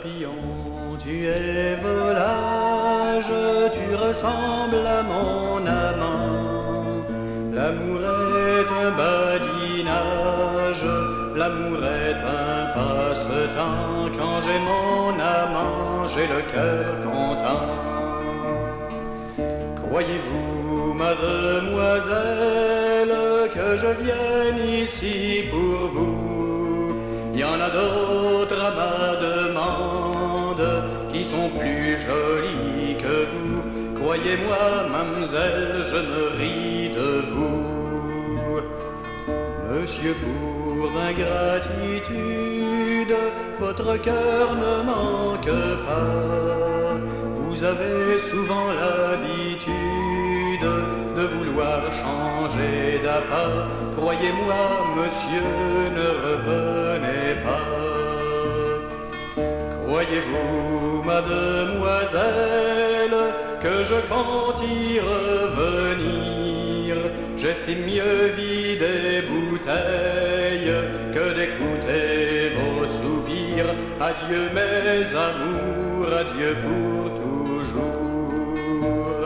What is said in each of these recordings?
papillon, tu es volage, tu ressembles à mon amant. L'amour est un badinage, l'amour est un passe-temps. Quand j'ai mon amant, j'ai le cœur content. Croyez-vous, mademoiselle, que je vienne ici pour vous? Il y en a d'autres à ma demande qui sont plus jolies que vous. Croyez-moi, mademoiselle, je me ris de vous. Monsieur, pour ingratitude, votre cœur ne manque pas. Vous avez souvent l'habitude de vouloir changer d'appât. Croyez-moi, monsieur, ne revenez pas. Croyez-vous, mademoiselle, que je compte y revenir? J'estime mieux vider bouteilles que d'écouter vos soupirs. Adieu mes amours, adieu pour toujours.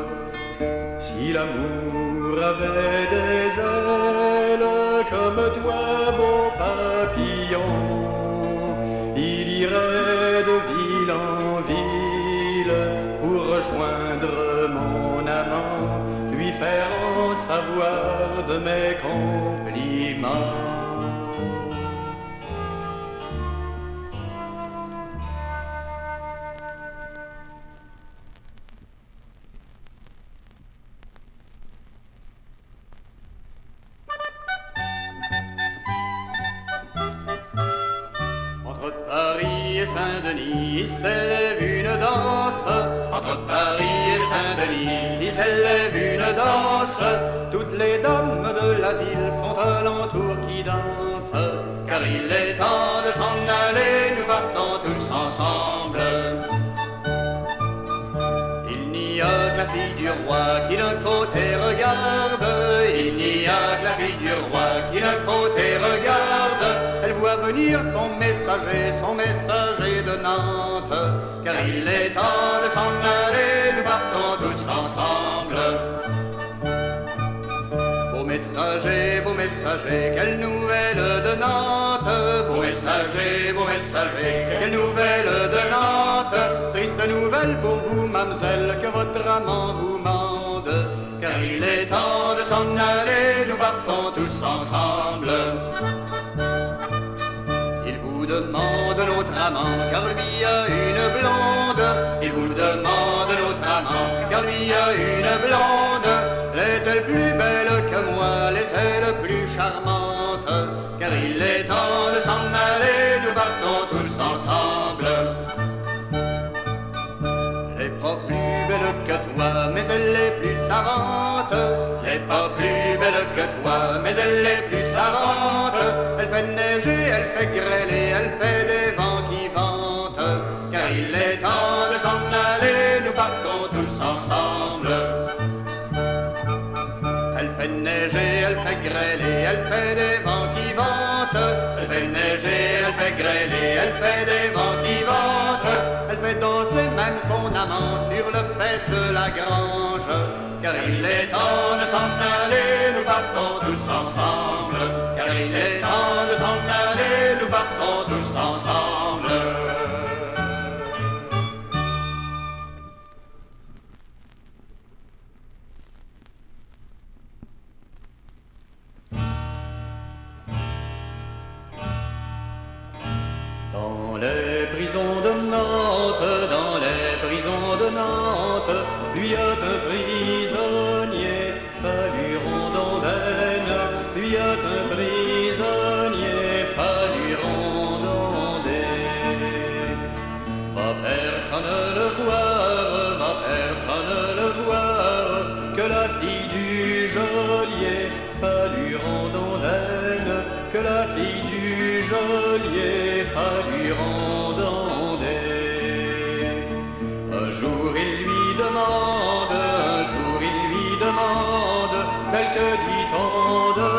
Si l'amour avait des ailes comme toi, beau papillon, il irait de ville en ville pour rejoindre mon amant, lui faire en savoir de mes compliments. Entre Paris et Saint-Denis, il s'élève une danse. Entre Paris et Saint-Denis, il s'élève une danse. Toutes les dames de la ville sont alentour qui dansent. Car il est temps de s'en aller, nous partons tous ensemble. Il n'y a que la fille du roi qui d'un côté regarde. Il n'y a que la fille du roi qui d'un côté regarde. Elle voit venir son messager de Nantes. Car il est temps de s'en aller, nous partons tous ensemble. Vos messagers, quelle nouvelle de Nantes? Vos messagers, quelle nouvelle de Nantes? Triste nouvelle pour vous, mademoiselle, que votre amant vous mande. Car il est temps de s'en aller, nous partons tous ensemble. Il vous demande notre amant, car lui a une blonde. Il vous demande notre amant, car lui a une blonde. L'est-elle plus belle que moi, l'est-elle plus charmante? Car il est temps de s'en aller, nous partons tous ensemble. Elle n'est pas plus belle que toi, mais elle est plus savante. Elle n'est pas plus belle que toi, mais elle est plus savante. Elle fait neiger, elle fait grêler, elle fait des vents qui vantent. Car il est temps de s'en aller, nous partons tous ensemble. Elle fait neiger, elle fait grêler, elle fait des vents qui vantent. Elle fait neiger, elle fait grêler, elle fait des vents qui vantent. Elle fait danser même son amant sur le fait de la grange. Car il est temps de s'en aller, nous partons tous ensemble. Car il est temps de s'en aller, nous partons tous ensemble. Dans les prisons de Nantes, dans les prisons de Nantes, lui a un prisonnier fallu rondondaine, lui a un prisonnier fallu rondonder. Va personne le voir, que la fille du geôlier fallu rondondaine, que la fille du geôlier fallu rondonder. Un jour il lui demande, belle que dit-on de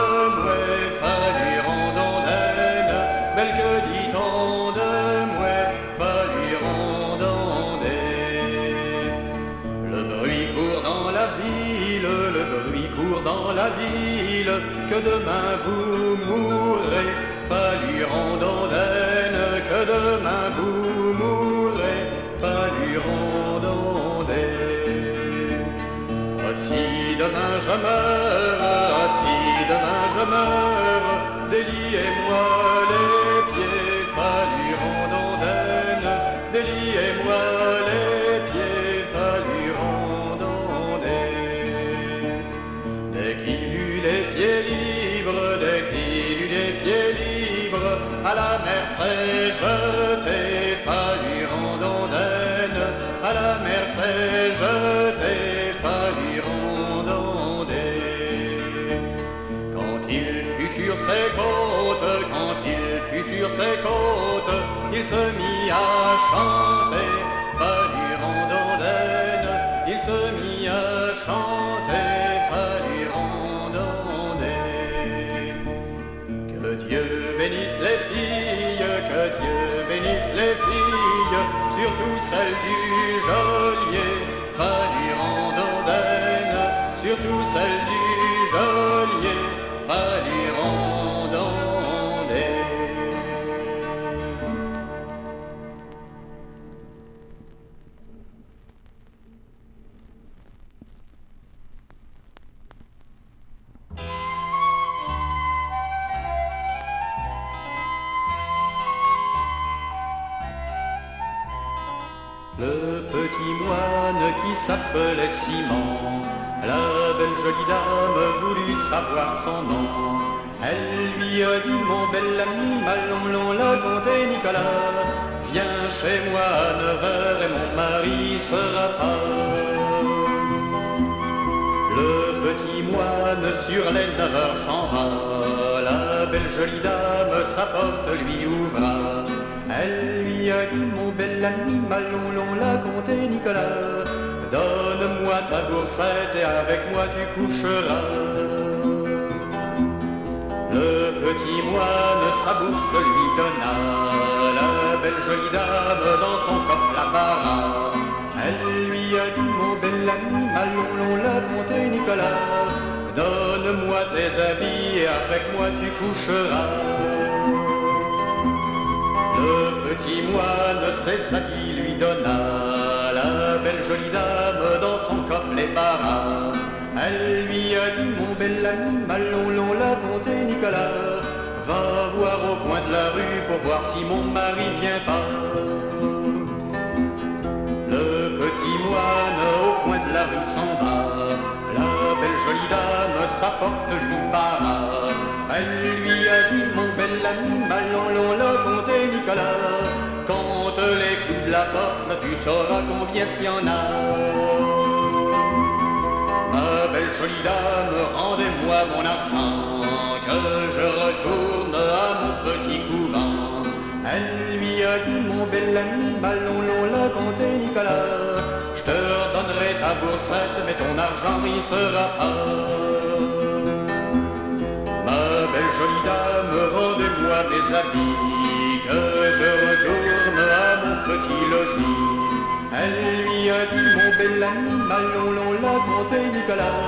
moi, fallu rondondaine, belle que dit-on de moi, fallu rondonder. dans la ville, que demain vous mourrez, Falurandondaine, que demain vous mourrez, Falurandondaine. Ah, si demain je meurs, ah, si demain je meurs, déliez-moi les pieds, Falurandondaine, déliez-moi les pieds, Falurandondaine. Dès qu'il eut les pieds libres, dès qu'il eut les pieds libres, à la mer s'est jeté, Falurandondaine, à la mer s'est jeté, Falurandondaine. Quand il fut sur ses côtes, quand il fut sur ses côtes, il se mit à chanter, Falurandondaine, il se mit à chanter, Falurandondaine. Que Dieu bénisse les filles, que Dieu bénisse les filles, surtout celles du geôlier, Falurandondaine, surtout celles du geôlier, Falurandondaine. Le petit moine qui s'appelait Simon, la belle jolie dame voulut savoir son nom. Elle lui a dit, mon bel ami Malon, la comté Nicolas, viens chez moi à 9h et mon mari sera pas. Le petit moine sur les 9h s'en va, la belle jolie dame sa porte lui ouvra. Elle lui a dit, mon bel ami Malon, la comté Nicolas, donne-moi ta boursette et avec moi tu coucheras. Le petit moine sa bourse lui donna, la belle jolie dame dans son coffre la barra. Elle lui a dit, mon bel ami Malon, la comté Nicolas, donne-moi tes habits et avec moi tu coucheras. Le petit moine ses habits lui donna, la belle jolie dame dans son coffre les barra. Elle lui a dit, mon bel ami Malon, la comté Nicolas, va voir au coin de la rue pour voir si mon mari vient pas. Le petit moine au coin de la rue s'en va, la belle jolie dame sa porte lui barra. Elle lui a dit, mon bel ami Malon, la comté Nicolas, compte les coups de la porte, tu sauras combien est-ce qu'il y en a. Ma belle jolie dame, rendez-moi mon argent, que je retourne à mon petit couvent. Elle lui a dit, mon bel ami Malon, la comté Nicolas, je te redonnerai ta boursette, mais ton argent il sera pas. Ma belle jolie dame, rendez-moi mes habits, que je retourne à mon petit logis. Elle lui a dit, mon bel ami Malon, la comté Nicolas,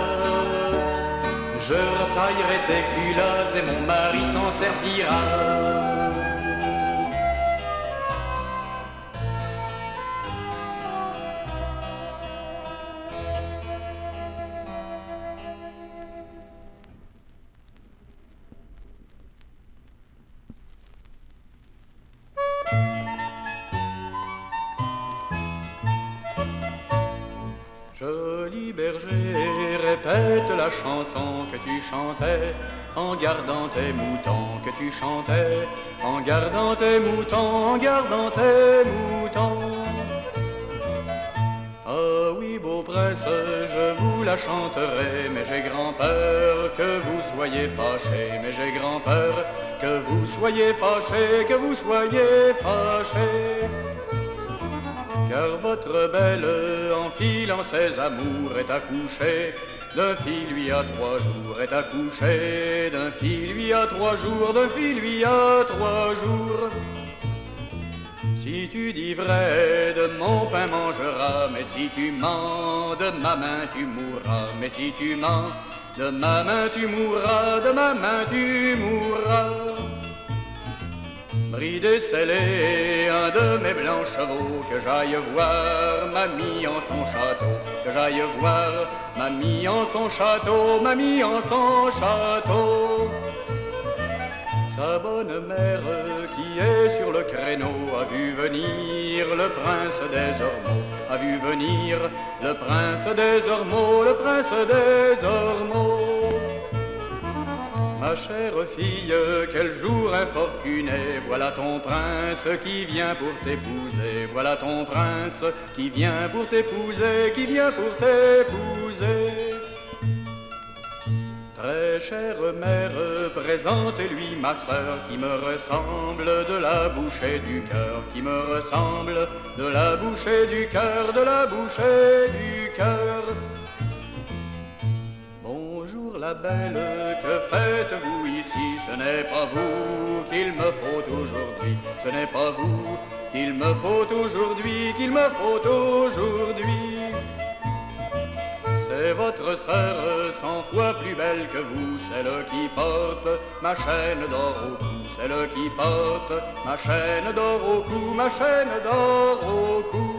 je retaillerai tes culottes et mon mari s'en servira. Joli berger, répète la chanson que tu chantais en gardant tes moutons, que tu chantais en gardant tes moutons, en gardant tes moutons. Ah oui, beau prince, je vous la chanterai, mais j'ai grand-peur que vous soyez fâché, mais j'ai grand-peur que vous soyez fâché, que vous soyez fâché. Car votre belle, en filant ses amours, est accouchée d'un fil lui a 3 jours, est accouchée d'un fil lui a 3 jours, d'un fil lui a 3 jours. Si tu dis vrai, de mon pain mangeras, mais si tu mens, de ma main tu mourras. Mais si tu mens, De ma main tu mourras, de ma main tu mourras. Bridé, scellé, un de mes blancs chevaux, que j'aille voir mamie en son château, que j'aille voir mamie en son château, mamie en son château. Sa bonne mère qui est sur le créneau a vu venir le prince des Ormeaux, a vu venir le prince des Ormeaux, le prince des Ormeaux. Ma chère fille, quel jour infortuné, voilà ton prince qui vient pour t'épouser, voilà ton prince qui vient pour t'épouser, qui vient pour t'épouser. Très chère mère, présentez-lui ma sœur qui me ressemble de la bouche et du cœur, qui me ressemble de la bouche et du cœur, de la bouche et du cœur. Bonjour la belle, que faites-vous ici? Ce n'est pas vous qu'il me faut aujourd'hui, ce n'est pas vous qu'il me faut aujourd'hui, qu'il me faut aujourd'hui. C'est votre sœur, 100 fois plus belle que vous, celle qui porte ma chaîne d'or au cou, celle qui porte ma chaîne d'or au cou, ma chaîne d'or au cou.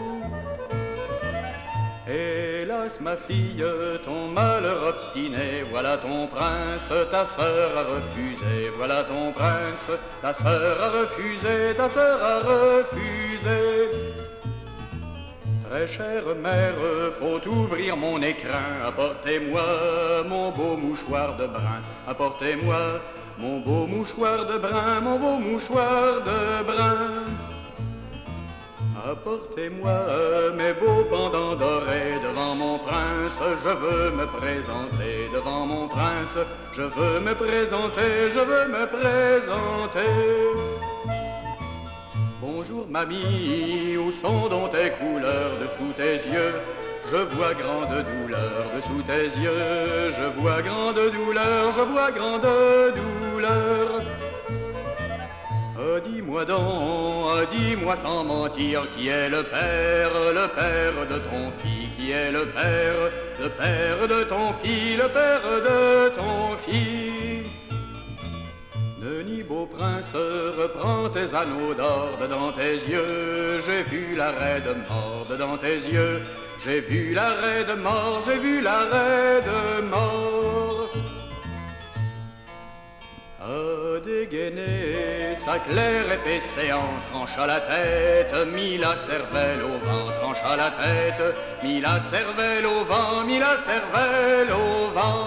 Hélas ma fille, ton malheur obstiné, voilà ton prince, ta sœur a refusé, voilà ton prince, ta sœur a refusé, ta sœur a refusé. Très chère mère, faut ouvrir mon écrin, apportez-moi mon beau mouchoir de brun, apportez-moi mon beau mouchoir de brun, mon beau mouchoir de brun. Apportez-moi mes beaux pendants dorés, devant mon prince je veux me présenter, devant mon prince je veux me présenter, je veux me présenter. Bonjour mamie, où sont donc tes couleurs? Dessous tes yeux, je vois grande douleur. Dessous tes yeux, je vois grande douleur, je vois grande douleur. Dis-moi donc, dis-moi sans mentir, qui est le père de ton fils? Qui est le père de ton fils, le père de ton fils? Denis beau prince, reprends tes anneaux d'or, dedans tes yeux, j'ai vu l'arrêt de mort, dedans tes yeux, j'ai vu l'arrêt de mort, j'ai vu l'arrêt de mort. A dégainer sa claire épée séante, trancha la tête, mit la cervelle au vent, trancha la tête, mit la cervelle au vent, mit la cervelle au vent.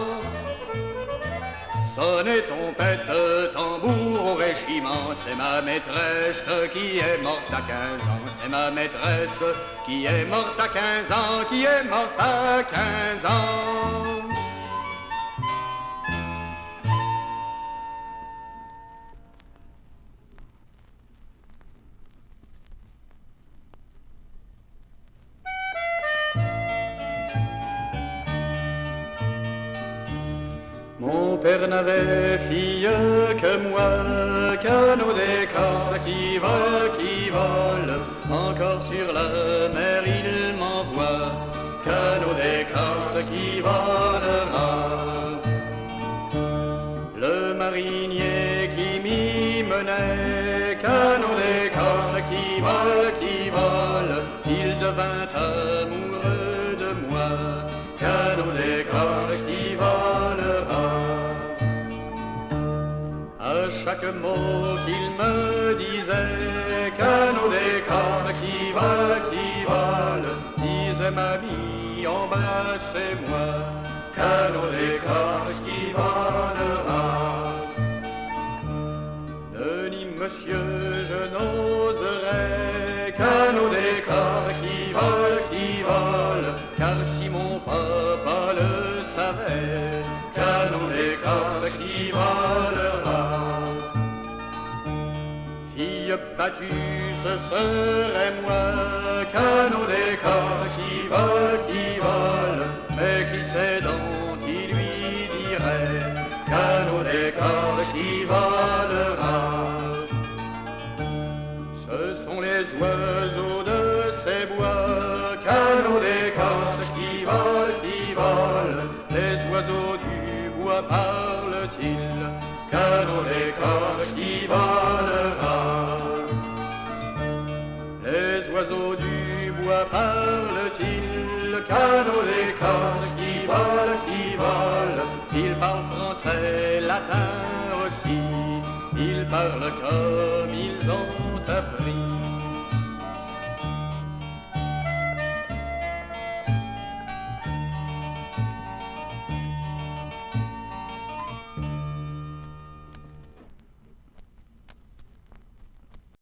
Sonnez trompette, tambour au régiment, c'est ma maîtresse qui est morte à 15 ans, c'est ma maîtresse qui est morte à 15 ans, qui est morte à 15 ans. Mon père n'avait fille que moi, canot d'écorce qui vole, encore sur la mer il m'envoie, canot d'écorce qui volera. Le marinier qui m'y menait, canot d'écorce qui vole, il devint amoureux de moi, canot d'écorce qui volera. À chaque mot qu'il me disait, canot d'écorce qui vole, disait mamie, embrassez-moi, canot d'écorce qui volera. Denis, monsieur, je n'oserais, canot d'écorce qui vole, car si mon papa le savait, canot d'écorce qui volera. Fille battue, ce serait moi, canot d'écorce qui vole, mais qui sait donc qui lui dirait, canot d'écorce qui volera. Ce sont les oiseaux de ces bois, canot d'écorce qui volent, les oiseaux du canaux d'Écosse qui volent, qui volent. Ils parlent français, latin aussi. Ils parlent comme ils ont